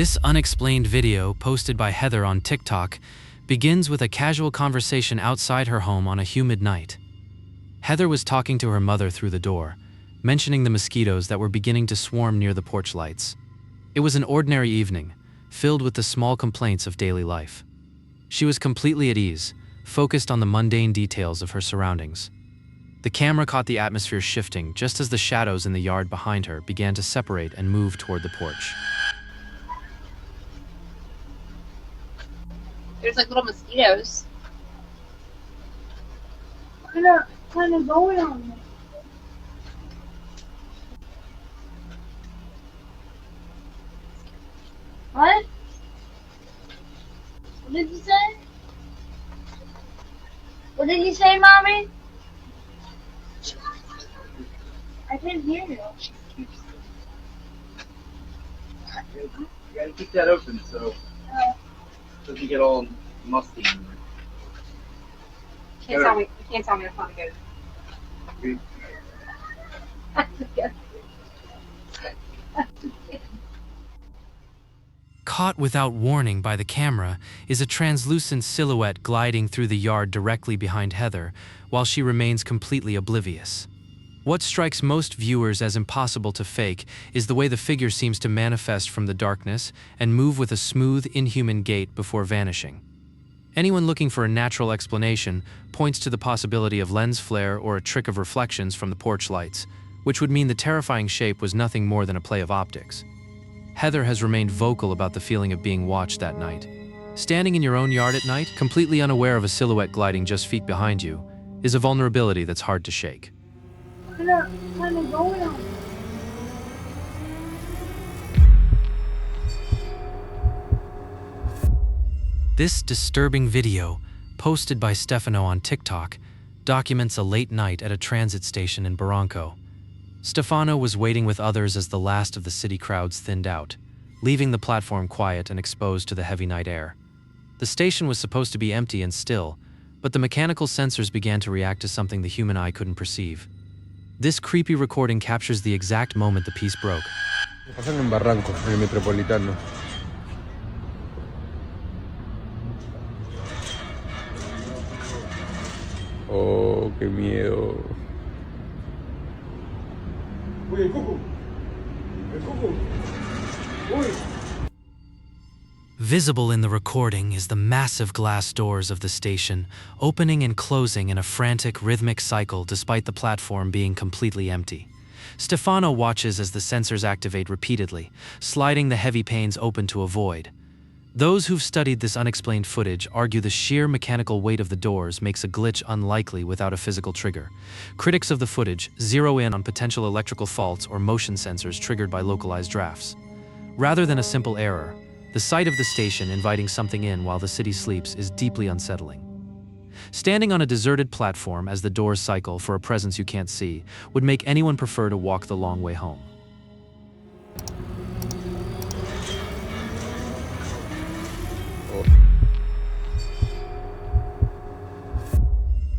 This unexplained video, posted by Heather on TikTok, begins with a casual conversation outside her home on a humid night. Heather was talking to her mother through the door, mentioning the mosquitoes that were beginning to swarm near the porch lights. It was an ordinary evening, filled with the small complaints of daily life. She was completely at ease, focused on the mundane details of her surroundings. The camera caught the atmosphere shifting just as the shadows in the yard behind her began to separate and move toward the porch. There's like little mosquitoes. Kind of going on me. What? What did you say? What did you say, Mommy? I can't hear you. You gotta keep that open so it doesn't get all musty. You can't tell me to find good. Caught without warning by the camera is a translucent silhouette gliding through the yard directly behind Heather, while she remains completely oblivious. What strikes most viewers as impossible to fake is the way the figure seems to manifest from the darkness and move with a smooth, inhuman gait before vanishing. Anyone looking for a natural explanation points to the possibility of lens flare or a trick of reflections from the porch lights, which would mean the terrifying shape was nothing more than a play of optics. Heather has remained vocal about the feeling of being watched that night. Standing in your own yard at night, completely unaware of a silhouette gliding just feet behind you, is a vulnerability that's hard to shake. Kind of going on me. This disturbing video, posted by Stefano on TikTok, documents a late night at a transit station in Barranco. Stefano was waiting with others as the last of the city crowds thinned out, leaving the platform quiet and exposed to the heavy night air. The station was supposed to be empty and still, but the mechanical sensors began to react to something the human eye couldn't perceive. This creepy recording captures the exact moment the piece broke. Pasan en Barranco, en el Metropolitano. Oh, qué miedo. Uy, el cuco. El cuco. Uy. Visible in the recording is the massive glass doors of the station, opening and closing in a frantic, rhythmic cycle despite the platform being completely empty. Stefano watches as the sensors activate repeatedly, sliding the heavy panes open to a void. Those who've studied this unexplained footage argue the sheer mechanical weight of the doors makes a glitch unlikely without a physical trigger. Critics of the footage zero in on potential electrical faults or motion sensors triggered by localized drafts. Rather than a simple error, the sight of the station inviting something in while the city sleeps is deeply unsettling. Standing on a deserted platform as the doors cycle for a presence you can't see would make anyone prefer to walk the long way home.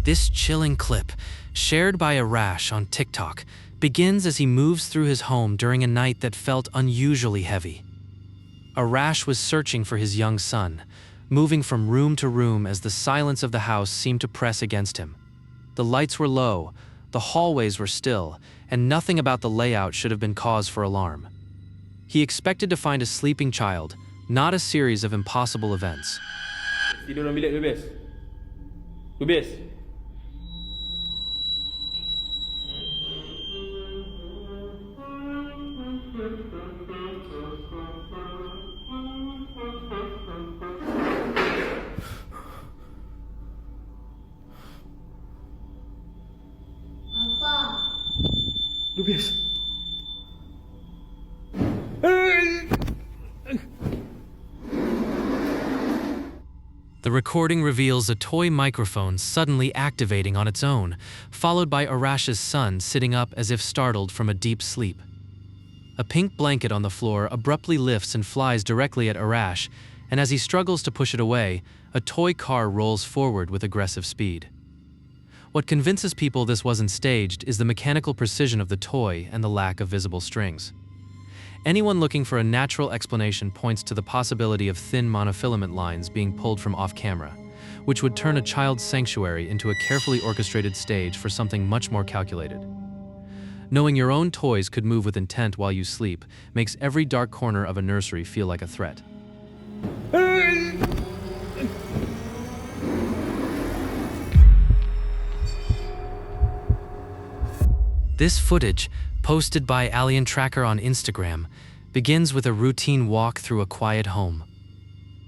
This chilling clip, shared by Arash on TikTok, begins as he moves through his home during a night that felt unusually heavy. Arash was searching for his young son, moving from room to room as the silence of the house seemed to press against him. The lights were low, the hallways were still, and nothing about the layout should have been cause for alarm. He expected to find a sleeping child, not a series of impossible events. The recording reveals a toy microphone suddenly activating on its own, followed by Arash's son sitting up as if startled from a deep sleep. A pink blanket on the floor abruptly lifts and flies directly at Arash, and as he struggles to push it away, a toy car rolls forward with aggressive speed. What convinces people this wasn't staged is the mechanical precision of the toy and the lack of visible strings. Anyone looking for a natural explanation points to the possibility of thin monofilament lines being pulled from off-camera, which would turn a child's sanctuary into a carefully orchestrated stage for something much more calculated. Knowing your own toys could move with intent while you sleep makes every dark corner of a nursery feel like a threat. This footage, posted by Alien Tracker on Instagram, begins with a routine walk through a quiet home.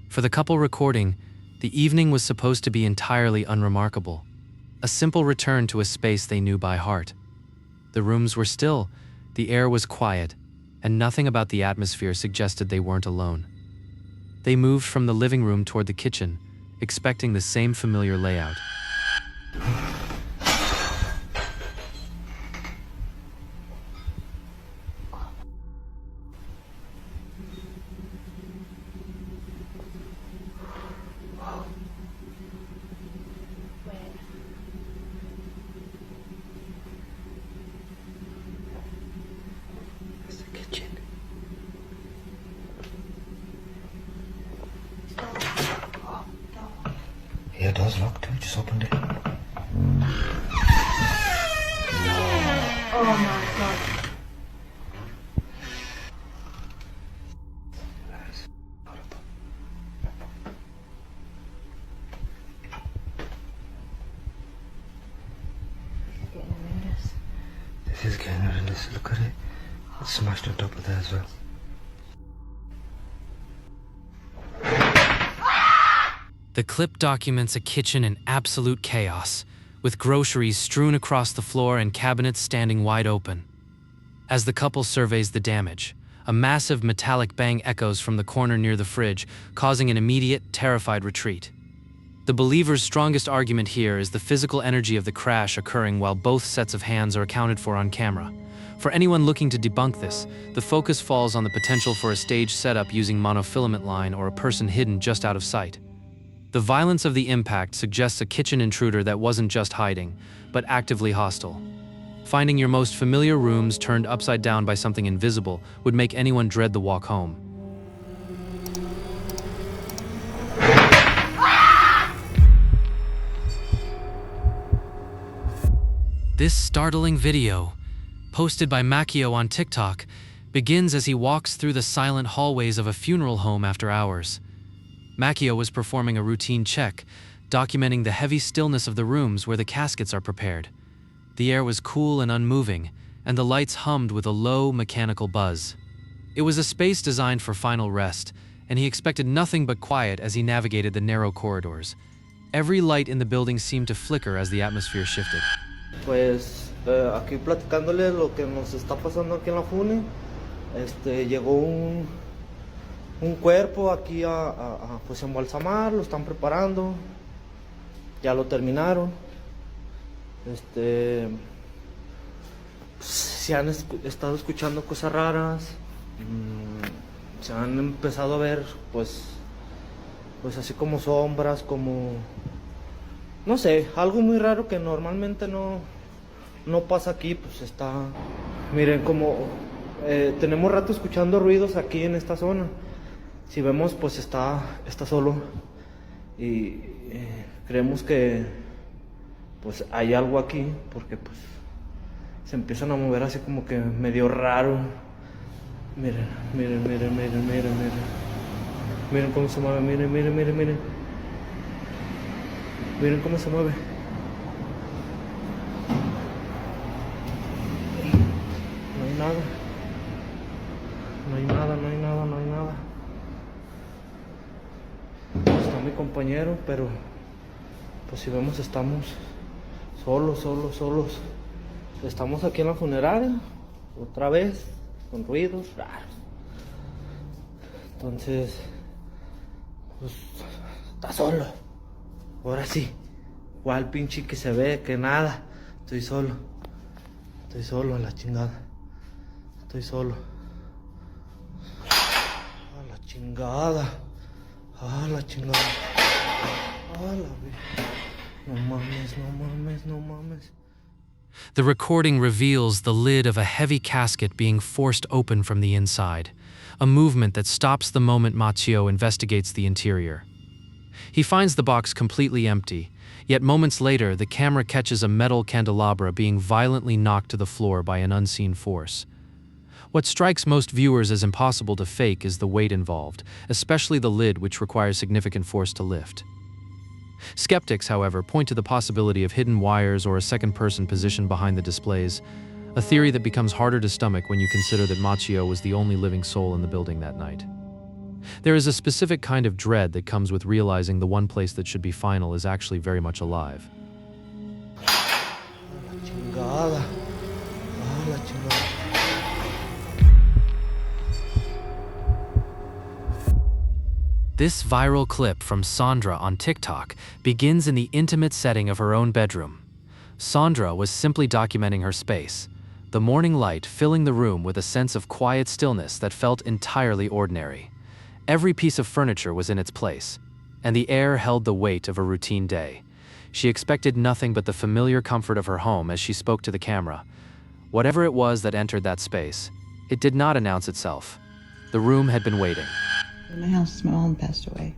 For the couple recording, the evening was supposed to be entirely unremarkable, a simple return to a space they knew by heart. The rooms were still, the air was quiet, and nothing about the atmosphere suggested they weren't alone. They moved from the living room toward the kitchen, expecting the same familiar layout. Yeah, it does lock too, just opened it. Oh my god. This is getting horrendous. Look at it. It's smashed on top of there as well. The clip documents a kitchen in absolute chaos, with groceries strewn across the floor and cabinets standing wide open. As the couple surveys the damage, a massive metallic bang echoes from the corner near the fridge, causing an immediate, terrified retreat. The believer's strongest argument here is the physical energy of the crash occurring while both sets of hands are accounted for on camera. For anyone looking to debunk this, the focus falls on the potential for a stage setup using monofilament line or a person hidden just out of sight. The violence of the impact suggests a kitchen intruder that wasn't just hiding, but actively hostile. Finding your most familiar rooms turned upside down by something invisible would make anyone dread the walk home. This startling video, posted by Macchio on TikTok, begins as he walks through the silent hallways of a funeral home after hours. Macchio was performing a routine check, documenting the heavy stillness of the rooms where the caskets are prepared. The air was cool and unmoving, and the lights hummed with a low, mechanical buzz. It was a space designed for final rest, and he expected nothing but quiet as he navigated the narrow corridors. Every light in the building seemed to flicker as the atmosphere shifted. Pues aquí platicándole lo que nos está pasando aquí en la FUNE, llegó un cuerpo aquí pues embalsamar, lo están preparando, ya lo terminaron. Pues, se han estado escuchando cosas raras, se han empezado a ver pues así como sombras, como no sé, algo muy raro que normalmente no pasa aquí. Pues está, miren, como tenemos rato escuchando ruidos aquí en esta zona. Si vemos, pues está solo y creemos que pues hay algo aquí, porque pues se empiezan a mover así como que medio raro. Miren cómo se mueve, miren cómo se mueve. No hay nada. Está mi compañero, pero pues si vemos estamos solos. Estamos aquí en la funeraria, otra vez, con ruidos raros. Entonces, pues está solo. Ahora sí, ¿cuál pinche que se ve? Que nada. Estoy solo a la chingada. Estoy solo. A la chingada. A la No mames. The recording reveals the lid of a heavy casket being forced open from the inside, a movement that stops the moment Matteo investigates the interior. He finds the box completely empty, yet moments later the camera catches a metal candelabra being violently knocked to the floor by an unseen force. What strikes most viewers as impossible to fake is the weight involved, especially the lid, which requires significant force to lift. Skeptics, however, point to the possibility of hidden wires or a second person positioned behind the displays, a theory that becomes harder to stomach when you consider that Matteo was the only living soul in the building that night. There is a specific kind of dread that comes with realizing the one place that should be final is actually very much alive. Chingada. Ah, la chingada. This viral clip from Sandra on TikTok begins in the intimate setting of her own bedroom. Sandra was simply documenting her space, the morning light filling the room with a sense of quiet stillness that felt entirely ordinary. Every piece of furniture was in its place, and the air held the weight of a routine day. She expected nothing but the familiar comfort of her home as she spoke to the camera. Whatever it was that entered that space, it did not announce itself. The room had been waiting. In my house, my mom passed away.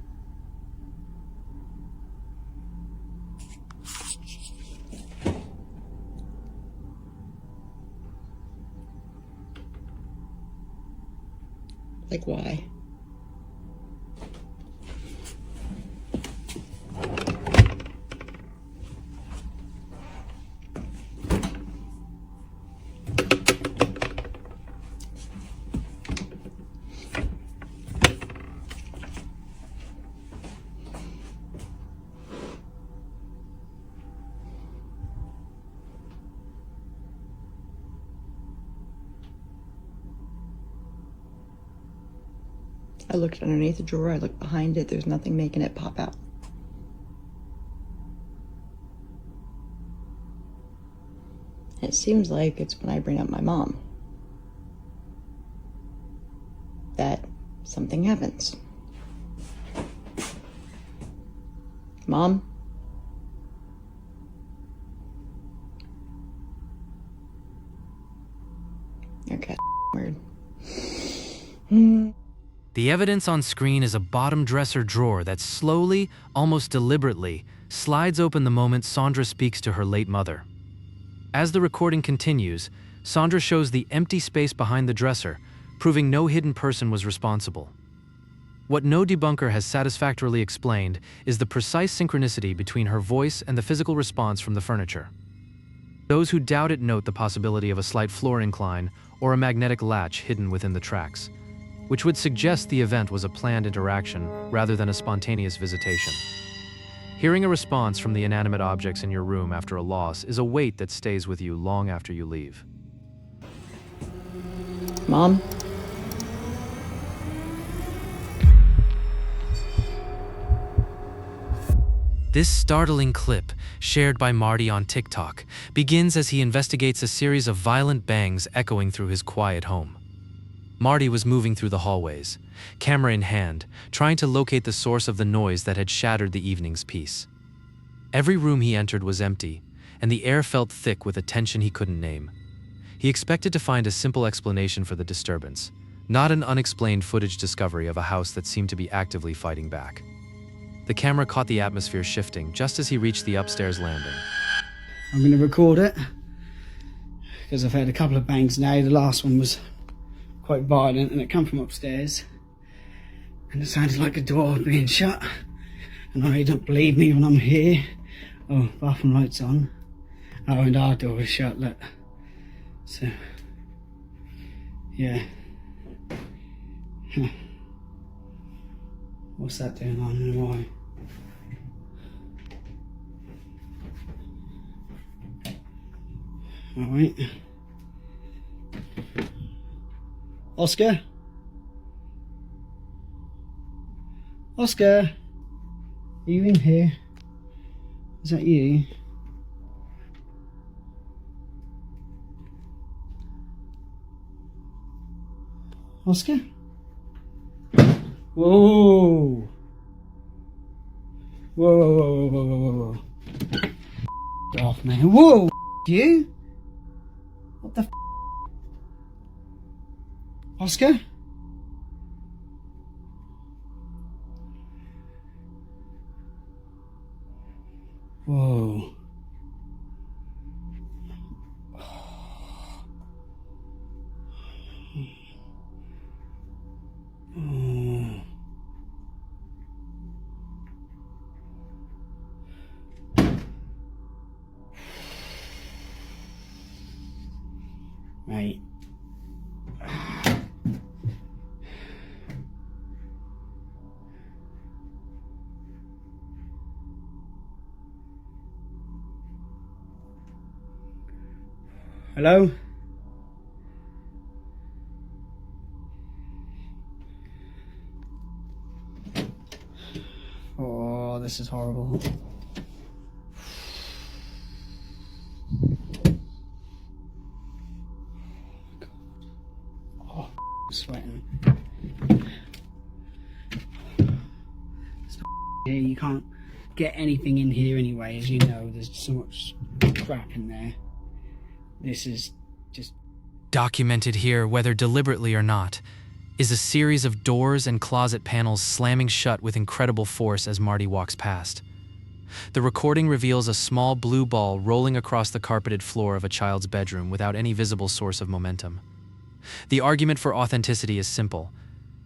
Like, why? I looked underneath the drawer, I looked behind it, there's nothing making it pop out. It seems like it's when I bring up my mom that something happens. Mom? Okay, weird. The evidence on screen is a bottom dresser drawer that slowly, almost deliberately, slides open the moment Sandra speaks to her late mother. As the recording continues, Sandra shows the empty space behind the dresser, proving no hidden person was responsible. What no debunker has satisfactorily explained is the precise synchronicity between her voice and the physical response from the furniture. Those who doubt it note the possibility of a slight floor incline or a magnetic latch hidden within the tracks, which would suggest the event was a planned interaction rather than a spontaneous visitation. Hearing a response from the inanimate objects in your room after a loss is a weight that stays with you long after you leave. Mom? This startling clip, shared by Marty on TikTok, begins as he investigates a series of violent bangs echoing through his quiet home. Marty was moving through the hallways, camera in hand, trying to locate the source of the noise that had shattered the evening's peace. Every room he entered was empty, and the air felt thick with a tension he couldn't name. He expected to find a simple explanation for the disturbance, not an unexplained footage discovery of a house that seemed to be actively fighting back. The camera caught the atmosphere shifting just as he reached the upstairs landing. I'm going to record it, because I've had a couple of bangs now. The last one was quite violent and it come from upstairs and it sounded like a door being shut, and I don't believe me when I'm here. Oh, bathroom lights on. Oh, and our door is shut, look. So yeah. What's that doing on and why? Alright. Oscar? Oscar? Are you in here? Is that you? Oscar? Whoa! Whoa, whoa, whoa, whoa, whoa, whoa. Off, man. Whoa, you? What the Oscar? Whoa. Oh. Right. Hello? Oh, this is horrible. Oh, I'm sweating. Here, you can't get anything in here anyway, as you know. There's so much crap in there. This is just... Documented here, whether deliberately or not, is a series of doors and closet panels slamming shut with incredible force as Marty walks past. The recording reveals a small blue ball rolling across the carpeted floor of a child's bedroom without any visible source of momentum. The argument for authenticity is simple.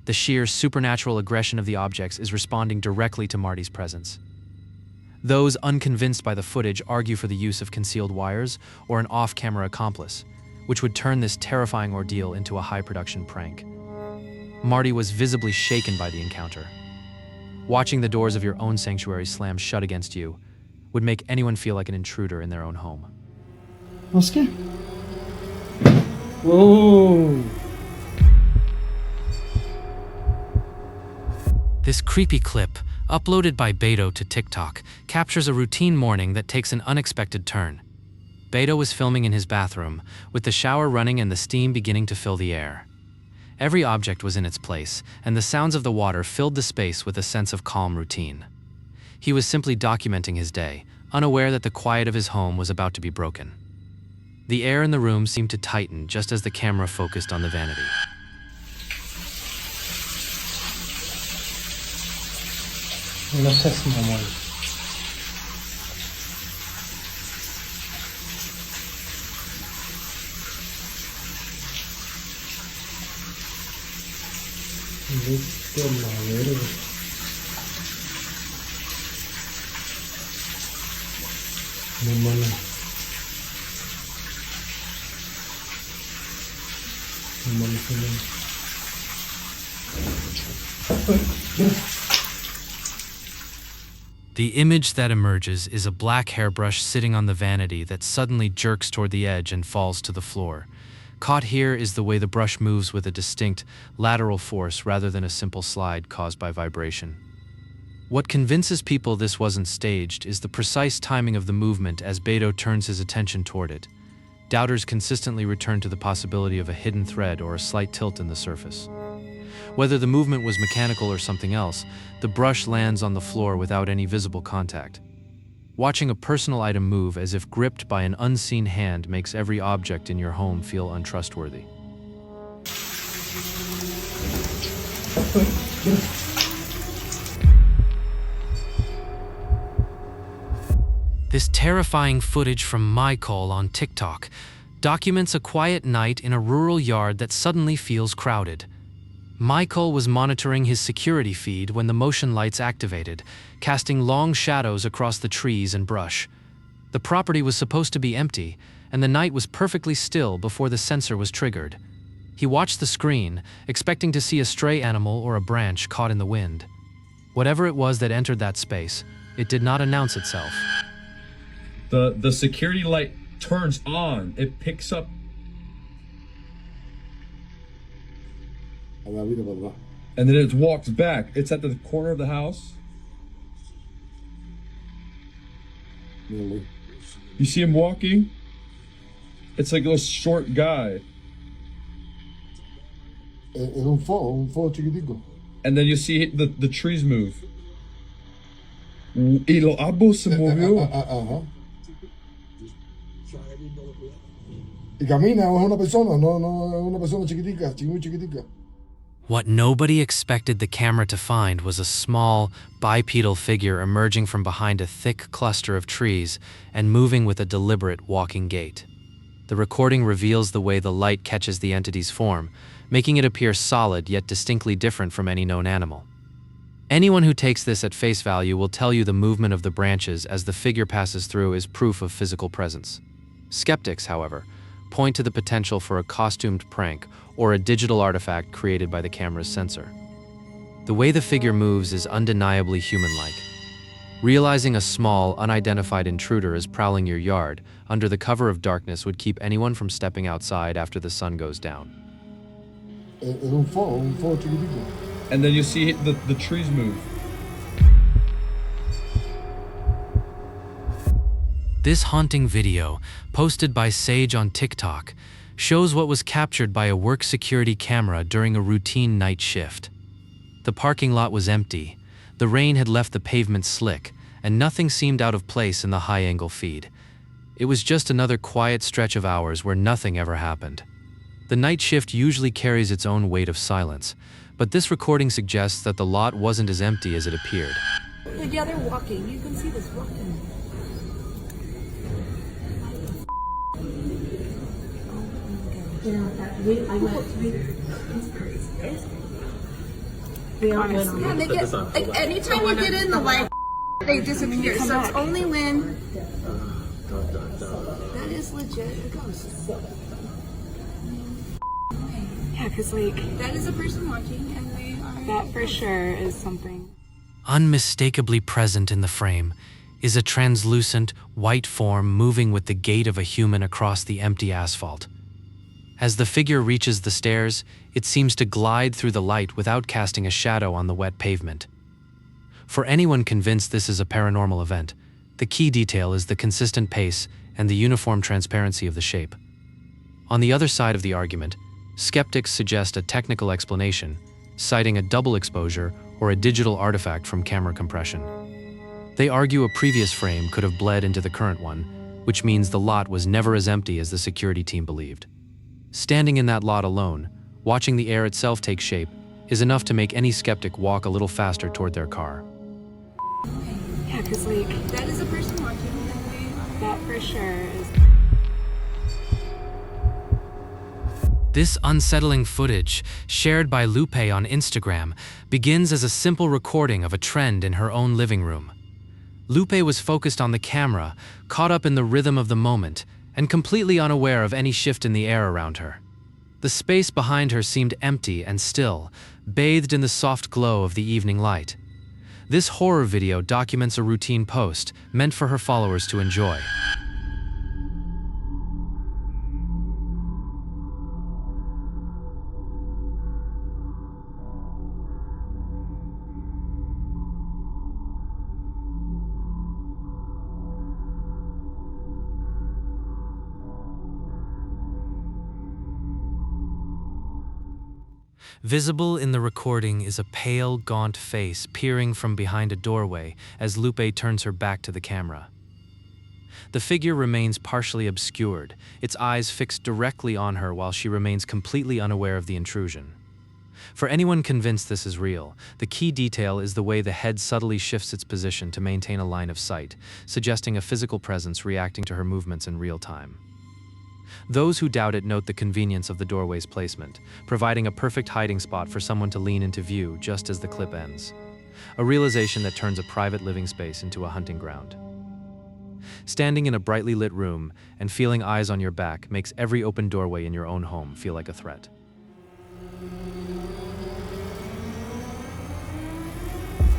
The sheer supernatural aggression of the objects is responding directly to Marty's presence. Those unconvinced by the footage argue for the use of concealed wires or an off-camera accomplice, which would turn this terrifying ordeal into a high-production prank. Marty was visibly shaken by the encounter. Watching the doors of your own sanctuary slam shut against you would make anyone feel like an intruder in their own home. Oscar? Whoa! This creepy clip, uploaded by Beto to TikTok, captures a routine morning that takes an unexpected turn. Beto was filming in his bathroom, with the shower running and the steam beginning to fill the air. Every object was in its place, and the sounds of the water filled the space with a sense of calm routine. He was simply documenting his day, unaware that the quiet of his home was about to be broken. The air in the room seemed to tighten just as the camera focused on the vanity. No seas mamón. Vete a la verga. No mames. No mames, no mames. The image that emerges is a black hairbrush sitting on the vanity that suddenly jerks toward the edge and falls to the floor. Caught here is the way the brush moves with a distinct lateral force rather than a simple slide caused by vibration. What convinces people this wasn't staged is the precise timing of the movement as Beto turns his attention toward it. Doubters consistently return to the possibility of a hidden thread or a slight tilt in the surface. Whether the movement was mechanical or something else, the brush lands on the floor without any visible contact. Watching a personal item move as if gripped by an unseen hand makes every object in your home feel untrustworthy. This terrifying footage from Michael on TikTok documents a quiet night in a rural yard that suddenly feels crowded. Michael was monitoring his security feed when the motion lights activated, casting long shadows across the trees and brush. The property was supposed to be empty, and the night was perfectly still before the sensor was triggered. He watched the screen, expecting to see a stray animal or a branch caught in the wind. Whatever it was that entered that space, it did not announce itself. The security light turns on. It picks up. And then it walks back. It's at the corner of the house. You see him walking? It's like a short guy. un fuego chiquitico. And then you see the trees move. Y los árboles se movió. ¿Y camina o es una persona? No, no, es una persona chiquitica, muy chiquitica. What nobody expected the camera to find was a small, bipedal figure emerging from behind a thick cluster of trees and moving with a deliberate walking gait. The recording reveals the way the light catches the entity's form, making it appear solid yet distinctly different from any known animal. Anyone who takes this at face value will tell you the movement of the branches as the figure passes through is proof of physical presence. Skeptics, however, point to the potential for a costumed prank or a digital artifact created by the camera's sensor. The way the figure moves is undeniably human-like. Realizing a small, unidentified intruder is prowling your yard under the cover of darkness would keep anyone from stepping outside after the sun goes down. Es un fo chiquitico. And then you see the trees move. This haunting video, posted by Sage on TikTok, shows what was captured by a work security camera during a routine night shift. The parking lot was empty, the rain had left the pavement slick, and nothing seemed out of place in the high-angle feed. It was just another quiet stretch of hours where nothing ever happened. The night shift usually carries its own weight of silence, but this recording suggests that the lot wasn't as empty as it appeared. Yeah, they're walking. You can see this walking. Yeah, they get, like, anytime you get in the light, they disappear. So it's only when that is legit a ghost. Yeah, because, like, that is a person watching, and they are... That for sure is something. Unmistakably present in the frame is a translucent, white form moving with the gait of a human across the empty asphalt. As the figure reaches the stairs, it seems to glide through the light without casting a shadow on the wet pavement. For anyone convinced this is a paranormal event, the key detail is the consistent pace and the uniform transparency of the shape. On the other side of the argument, skeptics suggest a technical explanation, citing a double exposure or a digital artifact from camera compression. They argue a previous frame could have bled into the current one, which means the lot was never as empty as the security team believed. Standing in that lot alone, watching the air itself take shape, is enough to make any skeptic walk a little faster toward their car. Yeah, because, like, that is a person watching, and they are... That for sure is... This unsettling footage, shared by Lupe on Instagram, begins as a simple recording of a trend in her own living room. Lupe was focused on the camera, caught up in the rhythm of the moment, and completely unaware of any shift in the air around her. The space behind her seemed empty and still, bathed in the soft glow of the evening light. This horror video documents a routine post, meant for her followers to enjoy. Visible in the recording is a pale, gaunt face peering from behind a doorway as Lupe turns her back to the camera. The figure remains partially obscured, its eyes fixed directly on her while she remains completely unaware of the intrusion. For anyone convinced this is real, the key detail is the way the head subtly shifts its position to maintain a line of sight, suggesting a physical presence reacting to her movements in real time. Those who doubt it note the convenience of the doorway's placement, providing a perfect hiding spot for someone to lean into view just as the clip ends. A realization that turns a private living space into a hunting ground. Standing in a brightly lit room and feeling eyes on your back makes every open doorway in your own home feel like a threat.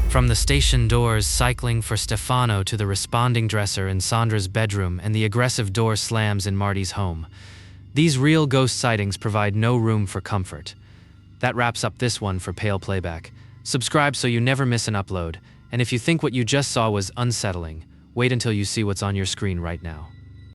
From the station doors cycling for Stefano to the responding dresser in Sandra's bedroom and the aggressive door slams in Marty's home, these real ghost sightings provide no room for comfort. That wraps up this one for Pale Playback. Subscribe so you never miss an upload, and if you think what you just saw was unsettling, wait until you see what's on your screen right now.